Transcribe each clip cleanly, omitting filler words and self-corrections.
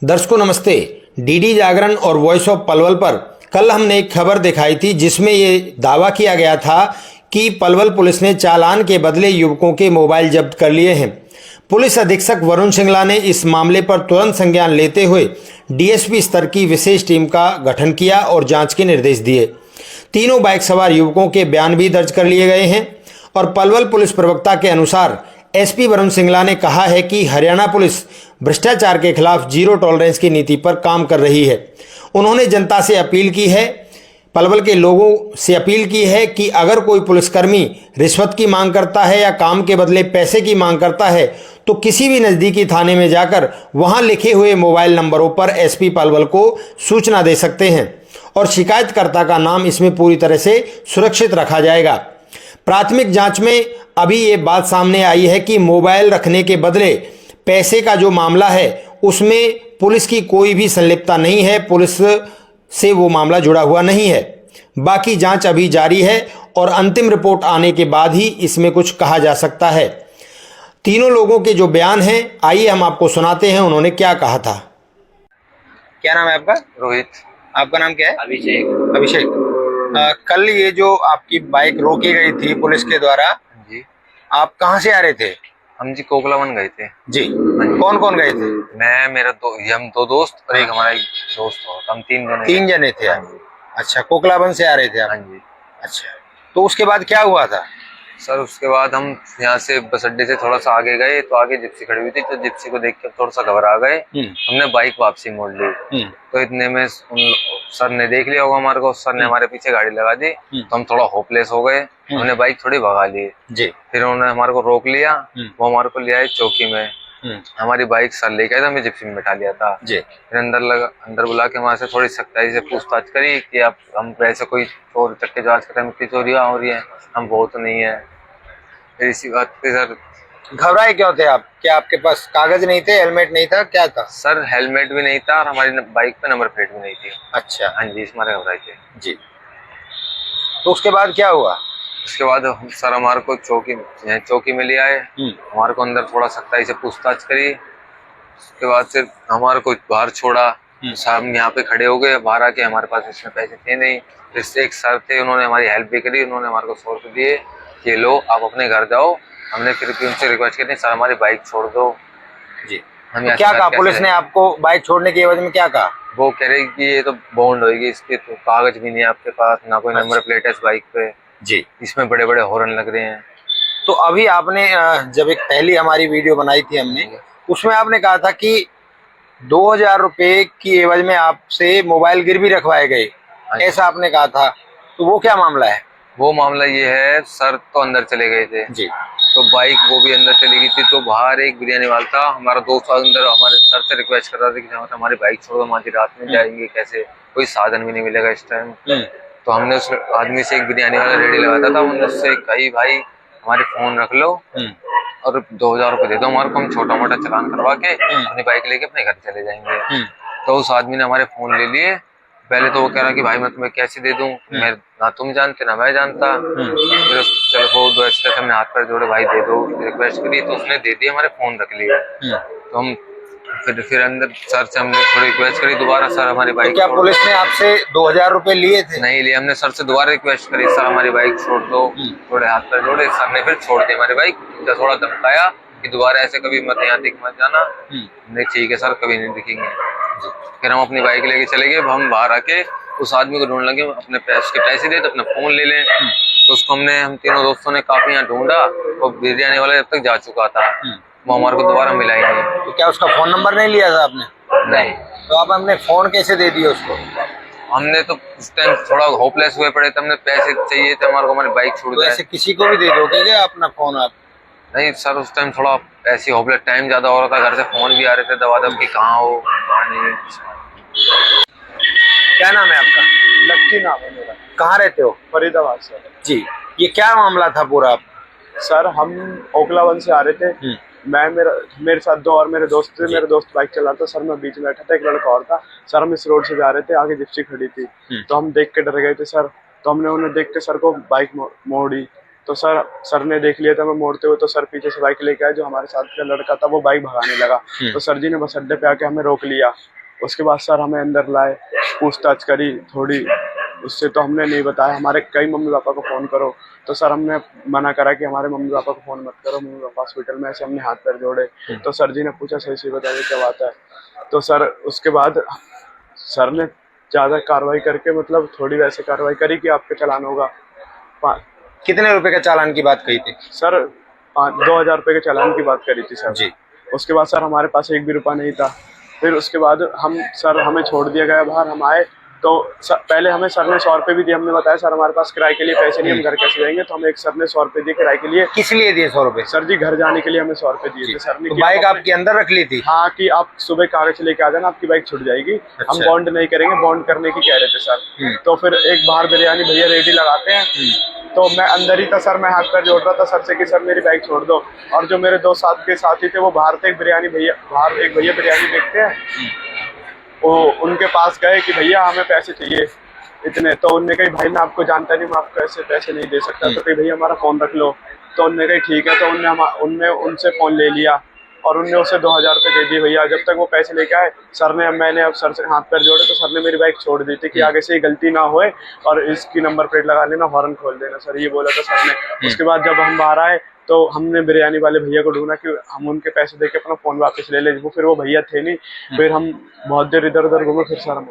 दर्शकों नमस्ते। डीडी जागरण और वॉइस ऑफ पलवल पर कल हमने एक खबर दिखाई थी जिसमें ये दावा किया गया था कि पलवल पुलिस ने चालान के बदले युवकों के मोबाइल जब्त कर लिए हैं। पुलिस अधीक्षक वरुण सिंगला ने इस मामले पर तुरंत संज्ञान लेते हुए डीएसपी स्तर की विशेष टीम का गठन किया और जांच के निर्देश दिए। तीनों बाइक सवार युवकों के बयान भी दर्ज कर लिए गए हैं और पलवल पुलिस प्रवक्ता के अनुसार एसपी वरुण सिंगला ने कहा है कि हरियाणा पुलिस भ्रष्टाचार के खिलाफ जीरो टॉलरेंस की नीति पर काम कर रही है। उन्होंने जनता से अपील की है, पलवल के लोगों से अपील की है कि अगर कोई पुलिसकर्मी रिश्वत की मांग करता है या काम के बदले पैसे की मांग करता है तो किसी भी नज़दीकी थाने में जाकर वहां लिखे हुए मोबाइल नंबरों पर एसपी पलवल को सूचना दे सकते हैं और शिकायतकर्ता का नाम इसमें पूरी तरह से सुरक्षित रखा जाएगा। प्राथमिक जांच में अभी ये बात सामने आई है कि मोबाइल रखने के बदले पैसे का जो मामला है उसमें पुलिस की कोई भी संलिप्तता नहीं है, पुलिस से वो मामला जुड़ा हुआ नहीं है। बाकी जांच अभी जारी है और अंतिम रिपोर्ट आने के बाद ही इसमें कुछ कहा जा सकता है। तीनों लोगों के जो बयान हैं आइए हम आपको सुनाते हैं उन्होंने क्या कहा था। क्या नाम है आपका? रोहित। आपका नाम क्या है? अभिषेक। अभिषेक। कल ये जो आपकी बाइक रोकी गई थी पुलिस के द्वारा, जी, आप कहाँ से आ रहे थे? हम जी कोकलावन गए थे जी। कौन कौन गए थे? मैं, मेरा हम दो दोस्त और एक हमारा एक दोस्त हो, हम तीन जने थे आप? अच्छा, कोकलावन से आ रहे थे आप? हाँ जी। अच्छा, तो उसके बाद क्या हुआ था? सर उसके बाद हम यहाँ से बस अड्डे से थोड़ा सा आगे गए तो आगे जिप्सी खड़ी हुई थी, तो जिप्सी को देख के थोड़ा सा घबरा गए। हमने बाइक वापसी मोड़ ली। तो इतने में सर ने देख लिया होगा हमारे को, सर ने हमारे पीछे गाड़ी लगा दी तो हम थोड़ा होपलेस हो गए। हमने बाइक थोड़ी भगा ली जी। फिर उन्होंने हमारे को रोक लिया, वो हमारे को ले आए चौकी में। हमारी बाइक सर लेके आए तो हमें जिप्सी में बैठा लिया था जी। फिर अंदर बुला के हमारे से थोड़ी सख्ताई से पूछताछ करी कि आप हम वैसे कोई चोर चक्के जांच कर मिट्टी चोरियां हो रही है, हम वो तो नहीं है। फिर इसी बात पे सर घबराए क्यों थे आप? क्या आपके पास कागज नहीं थे, हेलमेट नहीं था, क्या था? सर हेलमेट भी नहीं था और हमारी बाइक पे नंबर प्लेट भी नहीं थी। अच्छा, हाँ जी, इसमें घबराए थे जी। तो उसके बाद क्या हुआ? उसके बाद सर हमारे को चौकी में ले आए, हमारे को अंदर थोड़ा सख्ताई से पूछताछ करी। उसके बाद फिर हमारे को बाहर छोड़ा, हम यहाँ पे खड़े हो गए। बाहर आके हमारे पास इसमें पैसे थे नहीं, फिर एक सर थे, उन्होंने हमारी हेल्प भी करी। उन्होंने हमारे को 100 रुपये दिए, ये लो आप अपने घर जाओ। हमने फिर भी उनसे रिक्वेस्ट की, सर हमारी बाइक छोड़ दो जी। हम तो क्या कहा पुलिस ने आपको बाइक छोड़ने की एवज में? क्या कहा? वो कह रहे कि ये तो बॉन्ड होगी, इसके तो कागज भी नहीं है आपके पास, ना कोई नंबर प्लेट है इस बाइक पे जी, इसमें बड़े बड़े हॉर्न लग रहे हैं। तो अभी आपने जब एक पहली हमारी वीडियो बनाई थी हमने, उसमें आपने कहा था कि 2000 रुपए की एवज में आपसे मोबाइल गिरवी रखवाए गए, ऐसा आपने कहा था। तो वो क्या मामला है? वो मामला ये है सर, तो अंदर चले गए थे जी, तो बाइक वो भी अंदर चली गई थी। तो बाहर एक बिरयानी वाला था, हमारा दोस्त अंदर हमारे सर से रिक्वेस्ट कर रहा था कि हमारी बाइक छोड़ दो, हमारी रात में जाएंगे कैसे, कोई साधन भी नहीं मिलेगा इस टाइम। तो हमने उस आदमी से, एक बिरयानी वाला रेडी लगाता था, हमने उससे कही भाई हमारे फोन रख लो और 2000 रुपये दे दो हमारे को, हम छोटा मोटा चालान करवा के अपनी बाइक लेके अपने घर चले जाएंगे। तो उस आदमी ने हमारे फोन ले लिए। पहले तो वो कह रहा कि भाई मैं तुम्हें कैसे दे दूं, मैं ना तुम जानते ना मैं जानता। फिर चलो वो दो ऐसे हमने हाथ पर जोड़े, भाई दे दो, रिक्वेस्ट करी तो उसने दे दिया, हमारे फोन रख लिए। तो हम फिर अंदर सर से हमने थोड़ी रिक्वेस्ट करी दोबारा, सर हमारी बाइक। तो क्या पुलिस ने आपसे 2000 रुपए लिए थे? नहीं लिए, हमने सर से दोबारा रिक्वेस्ट करी, सर हमारी बाइक छोड़ दो, थोड़े हाथ पर जोड़े। सर ने फिर छोड़ दी हमारी बाइक, थोड़ा धमकाया कि दोबारा ऐसे कभी मत यहाँ दिख मत जाना। नहीं ठीक है सर, कभी नहीं दिखेंगे। फिर हम अपनी बाइक लेके चले गए। हम बाहर आके उस आदमी को ढूंढ लगे, अपने पैसे दे तो अपना फोन ले लें। तो उसको हम तीनों दोस्तों ने काफी यहाँ ढूंढा, वो बिरयानी वाला जब तक जा चुका था, वो हमारे को दोबारा मिला ही नहीं। तो क्या उसका फोन नंबर नहीं लिया था आपने? नहीं। तो आप अपने फोन कैसे दे दिए उसको? हमने तो उस टाइम थोड़ा होपलेस हुए पड़े थे, हमने पैसे चाहिए थे हमारे को, हमारी बाइक छोड़ दी। ऐसे किसी को भी दे दोगे क्या अपना फोन आप? नहीं सर, उस टाइम थोड़ा ऐसी होपलेस, टाइम ज्यादा हो रहा था, घर से फोन भी आ रहे थे दबा दब की, कहाँ हो कहाँ नहीं। क्या नाम है आपका? लक्की नाम है मेरा। कहाँ रहते हो? फरीदाबाद सर जी। ये क्या मामला था पूरा? आप सर हम ओखलावन से आ रहे थे, मैं मेरे साथ दो और मेरे दोस्त थे। मेरे दोस्त बाइक चला रहा था, सर मैं बीच में बैठा था, एक लड़का और था। सर हम इस रोड से जा रहे थे, आगे जिप्सी खड़ी थी, तो हम देख के डर गए थे सर। तो हमने उन्हें देख के सर को बाइक मोड़ी, तो सर ने देख लिया था मैं मोड़ते हुए, तो सर पीछे से बाइक लेके आए, जो हमारे साथ का लड़का था वो बाइक भगाने लगा, तो सर जी ने बस अड्डे पे आके हमें रोक लिया। उसके बाद सर हमें अंदर लाए, पूछताछ करी थोड़ी, उससे तो हमने नहीं बताया, हमारे कई मम्मी पापा को फ़ोन करो, तो सर हमने मना करा कि हमारे मम्मी पापा को फ़ोन मत करो, मम्मी पापा हॉस्पिटल में, ऐसे हमने हाथ पैर जोड़े। तो सर जी ने पूछा सही सही बताइए क्या बात है। तो सर उसके बाद सर ने ज़्यादा कार्रवाई करके मतलब थोड़ी वैसे कार्रवाई करी कि आपके चालान होगा। कितने रुपए का चालान की बात कही थी सर 2,000 रुपये के चालान की बात करी थी सर जी। उसके बाद सर हमारे पास एक भी रुपया नहीं था। फिर उसके बाद हमें छोड़ दिया गया बाहर। हम आए तो पहले हमें सर ने 100 रुपये भी दिए। हमने बताया सर हमारे पास किराए के लिए पैसे नहीं, हम घर कैसे जाएंगे, तो हमें एक सर ने 100 रुपये दिए किराए के लिए। किस लिए दिए 100 रुपए? सर जी घर जाने के लिए हमें 100 रुपये दिए थे सर ने। तो बाइक आपके अंदर रख ली थी? हाँ, कि आप सुबह कागज लेके आ जाना, आपकी बाइक छूट जाएगी। अच्छा। हम बॉन्ड नहीं करेंगे, बॉन्ड करने की कह रहे थे सर। तो फिर एक बाहर बिरयानी भैया रेडी लगाते हैं, तो मैं अंदर ही था सर, मैं हाथ पैर जोड़ रहा था सर से कि सर मेरी बाइक छोड़ दो। और जो मेरे दो साथ के साथी थे वो बाहर थे, बाहर एक भैया बिरयानी देखते हैं, वो उनके पास गए कि भैया हमें पैसे चाहिए इतने। तो उनने कही भाई मैं आपको जानता नहीं, मैं आपको ऐसे पैसे नहीं दे सकता। तो कही भैया हमारा फ़ोन रख लो। तो उनने कही ठीक है। तो उनने उनसे फ़ोन ले लिया और उनने उसे 2,000 रुपये दे दिए भैया। जब तक वो पैसे लेके आए मैंने अब सर से हाथ पैर जोड़े, तो सर ने मेरी बाइक छोड़ दी थी कि आगे से ये गलती ना होए और इसकी नंबर प्लेट लगा लेना, हॉर्न खोल देना सर, ये बोला था सर ने। उसके बाद जब हम बाहर आए तो हमने बिरयानी वाले भैया को ढूंढा कि हम उनके पैसे देके अपना फ़ोन वापस ले ले। फिर वो भैया थे नहीं। फिर हम बहुत देर इधर उधर घूमे, फिर सर हम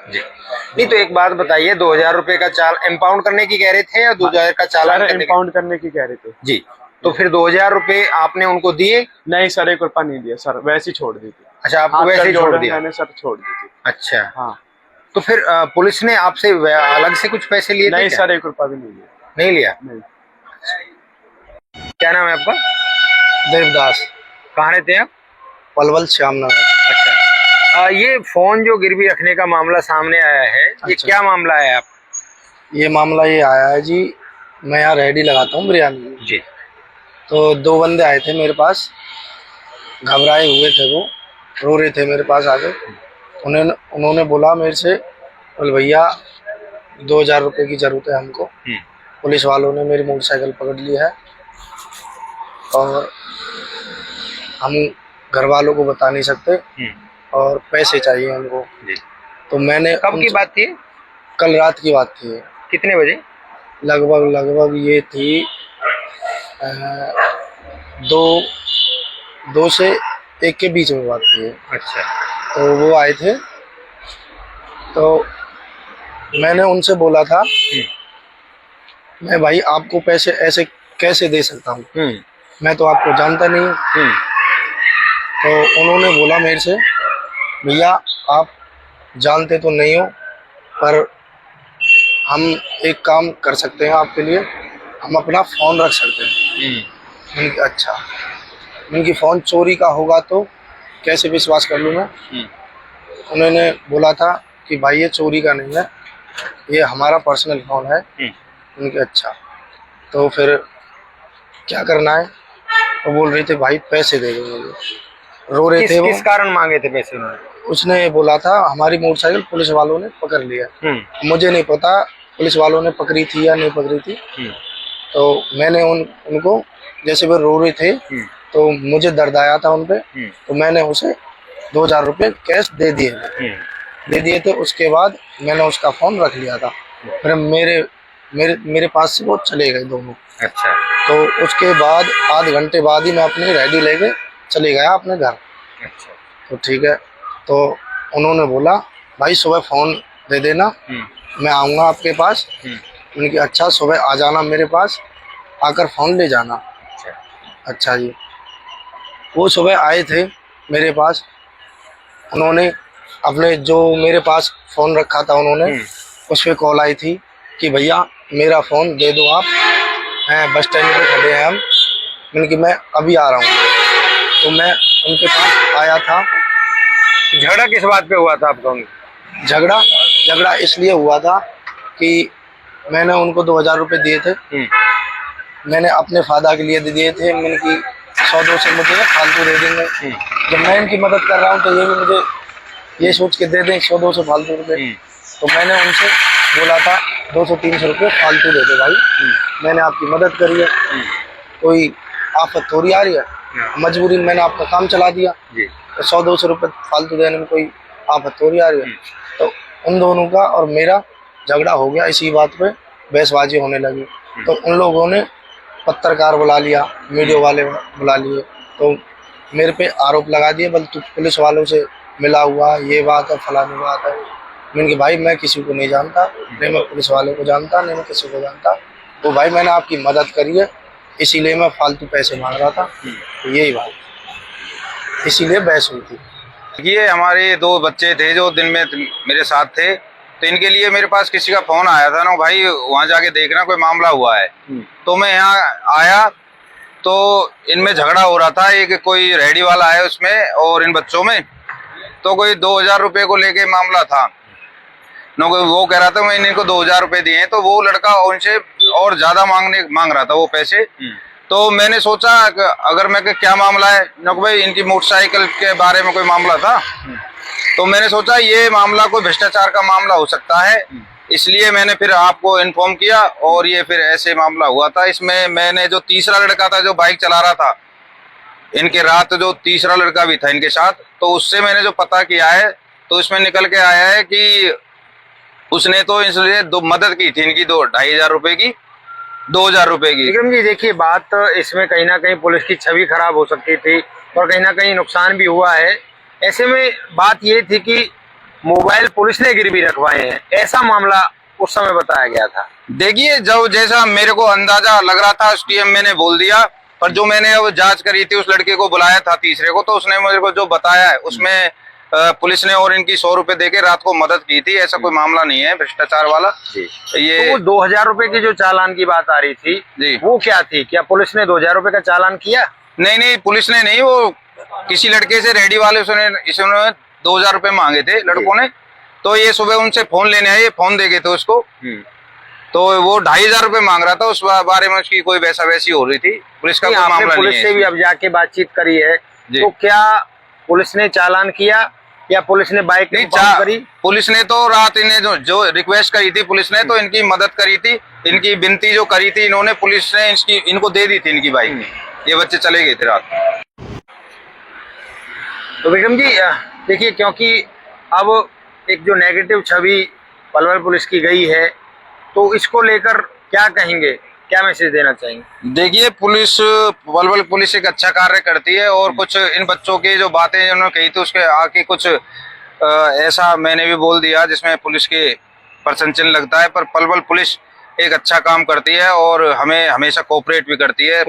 जी। नहीं तो एक बात बताइए, 2,000 रुपए का चाल इम्पाउंड करने की कह रहे थे या 2,000 का चालान इम्पाउंड करने की कह रहे थे जी। तो फिर 2,000 रुपए आपने उनको दिए? नहीं सर, 1 रुपया नहीं दिया सर, वैसे ही छोड़ दी थी। अच्छा, आपको वैसे ही छोड़ दिया? मैंने सर छोड़ दी थी। अच्छा हाँ। तो फिर पुलिस ने आपसे अलग से कुछ पैसे लिए? नहीं सर, 1 रुपया भी नहीं लिया। नहीं लिया? नहीं। क्या नाम है आपका? देवदास। कहाँ रहते हैं आप? पलवल श्यामनगर। अच्छा, ये फोन जो गिरवी रखने का मामला सामने आया है, ये क्या मामला है? आप ये मामला ये आया है जी, मैं यहाँ रेडी लगाता हूँ बिरयानी जी। तो 2 बंदे आए थे मेरे पास, घबराए हुए थे, वो रो रहे थे मेरे पास आके। उन्होंने बोला मेरे से, बोले भैया 2,000 रुपये की ज़रूरत है हमको। पुलिस वालों ने मेरी मोटरसाइकिल पकड़ ली है और हम घर वालों को बता नहीं सकते और पैसे चाहिए हमको जी। तो मैंने कब की बात थी? कल रात की बात थी। कितने बजे? लगभग ये थी 2 से 1 के बीच में बात थी। अच्छा। तो वो आए थे, तो मैंने उनसे बोला था मैं भाई आपको पैसे ऐसे कैसे दे सकता हूँ, मैं तो आपको जानता नहीं। तो उन्होंने बोला मेरे से, भैया आप जानते तो नहीं हो पर हम एक काम कर सकते हैं आपके लिए, हम अपना फ़ोन रख सकते हैं। मैंने कहा अच्छा। उनकी फ़ोन चोरी का होगा तो कैसे विश्वास कर लूँ मैं। उन्होंने बोला था कि भाई ये चोरी का नहीं है, ये हमारा पर्सनल फ़ोन है। उनके अच्छा। तो फिर क्या करना है? वो बोल रहे थे भाई पैसे दे दो मुझे, रो रहे थे वो। किस कारण मांगे थे पैसे उन्होंने? उसने बोला था हमारी मोटरसाइकिल पुलिस वालों ने पकड़ लिया। मुझे नहीं पता पुलिस वालों ने पकड़ी थी या नहीं पकड़ी थी। तो मैंने उनको जैसे वो रो रहे थे तो मुझे दर्द आया था उन पे, तो मैंने उसे 2,000 रुपये कैश दे दिए थे। उसके बाद मैंने उसका फ़ोन रख लिया था। फिर मेरे पास से वो चले गए दोनों। अच्छा। तो उसके बाद आध घंटे बाद ही मैं अपनी रेडी लेके चले गया अपने घर। अच्छा। तो ठीक है। तो उन्होंने बोला भाई सुबह फ़ोन दे देना, मैं आऊँगा आपके पास। उनकी अच्छा, सुबह आ जाना मेरे पास, आकर फ़ोन ले जाना। अच्छा जी। वो सुबह आए थे मेरे पास, उन्होंने अपने जो मेरे पास फ़ोन रखा था उन्होंने उस पर कॉल आई थी कि भैया मेरा फ़ोन दे दो आप, हैं बस स्टैंड पे खड़े हैं हम। मैंने कि मैं अभी आ रहा हूँ। तो मैं उनके पास आया था। झगड़ा किस बात पे हुआ था आपका? झगड़ा इसलिए हुआ था कि मैंने उनको 2,000 रुपये दिए थे। मैंने अपने फायदा के लिए दिए थे। मैंने कि 100-200 मुझे फालतू दे देंगे। जब मैं इनकी मदद कर रहा हूँ तो ये भी मुझे ये सोच के दे दें 100-200 फालतू रुपये। तो मैंने उनसे बोला था 200-300 रुपये फालतू दे दो भाई, मैंने आपकी मदद करी है, कोई आफत थोड़ी आ रही है, मजबूरी में मैंने आपका काम चला दिया, तो 100-200 रुपये फालतू देने में कोई आफत थोड़ी आ रही है। तो उन दोनों का और मेरा झगड़ा हो गया, इसी बात पे बहसबाजी होने लगी। तो उन लोगों ने पत्रकार बुला लिया, मीडिया वाले बुला लिए, तो मेरे पे आरोप लगा दिए, बल तू पुलिस वालों से मिला हुआ, ये बात है, फलानी बात है। मैंने कहा भाई मैं किसी को नहीं जानता, नहीं मैं पुलिस वाले को जानता, नहीं मैं किसी को जानता, तो भाई मैंने आपकी मदद करी है, इसीलिए मैं फालतू पैसे मांग रहा था, तो यही बात, इसीलिए बहस हुई थी। ये हमारे 2 बच्चे थे जो दिन में मेरे साथ थे, तो इनके लिए मेरे पास किसी का फोन आया था ना, भाई वहां जाके देखना कोई मामला हुआ है। तो मैं यहाँ आया तो इनमें झगड़ा हो रहा था, एक कोई रेहड़ी वाला है उसमें और इन बच्चों में, तो कोई 2000 रुपये को लेके मामला था। वो कह रहा था मैं इनको 2000 रुपये दिए, तो वो लड़का उनसे और ज्यादा मांग रहा था वो पैसे। तो मैंने सोचा अगर मैं क्या मामला है, भाई इनकी मोटरसाइकिल के बारे में कोई मामला था, तो मैंने सोचा ये मामला कोई भ्रष्टाचार का मामला हो सकता है, इसलिए मैंने फिर आपको इन्फॉर्म किया और ये फिर ऐसे मामला हुआ था। इसमें मैंने जो तीसरा लड़का था जो बाइक चला रहा था इनके रात, जो तीसरा लड़का भी था इनके साथ, तो उससे मैंने जो पता किया है तो इसमें निकल के आया है कि उसने तो इसलिए मदद की थी इनकी 2500 रुपए की, 2000 रुपए की। विक्रम जी देखिए, बात इसमें कहीं ना कहीं पुलिस की छवि खराब हो सकती थी और कहीं ना कहीं नुकसान भी हुआ है। ऐसे में बात ये थी कि मोबाइल पुलिस ने गिरवी रखवाए हैं, ऐसा मामला उस समय बताया गया था। देखिए जो जैसा मेरे को अंदाजा लग रहा था उस टाइम मैंने बोल दिया, पर जो मैंने अब जांच करी थी उस लड़के को बुलाया था तीसरे को, तो उसने मेरे को जो बताया है उसमें पुलिस ने और इनकी 100 रुपए देके रात को मदद की थी, ऐसा कोई मामला नहीं है भ्रष्टाचार वाला। ये तो 2000 रुपए की जो चालान की बात आ रही थी जी, वो क्या थी? क्या पुलिस ने 2000 रुपए का चालान किया? नहीं पुलिस ने नहीं, वो किसी लड़के से रेडी वाले इसने 2000 रुपए मांगे थे लड़कों ने, तो ये सुबह उनसे फोन लेने आए, फोन दे गए थे उसको, तो वो 2500 रुपए मांग रहा था, उस बारे में उसकी कोई वैसी हो रही थी। पुलिस का कोई मामला नहीं है। पुलिस से भी अब जाके बातचीत करी है, तो क्या पुलिस ने चालान किया या पुलिस ने बाइक नहीं करी? पुलिस ने तो रात इन्हें जो रिक्वेस्ट करी थी पुलिस ने, तो इनकी मदद करी थी, इनकी विनती जो करी थी इन्होंने, पुलिस ने इनको दे दी थी इनकी बाइक, ये बच्चे चले गए थे रात। तो विक्रम जी देखिए, क्योंकि अब एक जो नेगेटिव छवि पलवल पुलिस की गई है, तो इसको लेकर क्या कहेंगे, क्या मैसेज देना चाहेंगे? देखिए पलवल पुलिस एक अच्छा कार्य करती है, और कुछ इन बच्चों की जो बातें उन्होंने कही थी उसके आके कुछ ऐसा मैंने भी बोल दिया जिसमें पुलिस के प्रशंसन लगता है, पर पलवल पुलिस एक अच्छा काम करती है और हमें हमेशा कोऑपरेट भी करती है।